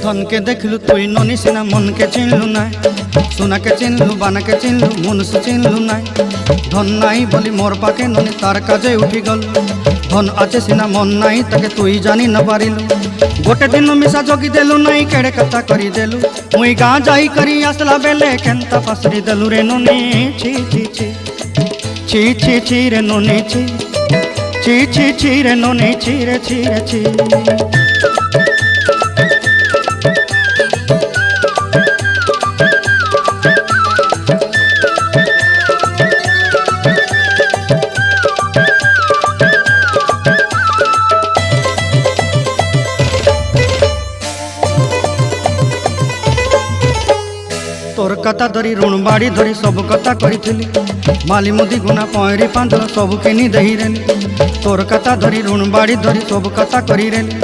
धन के देखलु तुई ननी सिना मन के चिन्हलु ना सोना के चिन्हलु बाना के चिन्हलु मनुष्य चिन्हलु ना धन नाई बोली मोर पाके ननी तार काजे उठी गल धन आचे सिना मन नाई ताके तुई जानी न पारिलु गोटे दिन मिसा जगी देलु नाई केड़े कथा करी देलु मुई गाँ जाई करी आसला बेले केंता पासरी देलु रे ननी छी छी छी छी छी छी रे ननी छी छी छी छी रे ननी छी रे छी रे छी। तोर कथा धरी ऋण बाड़ी धरी सब कथा करी माली मुदी गुना पहरी पांदर सब किनी दही रेली तोर कथा धरी ऋण बाड़ी धरी सब कथा करी रेली।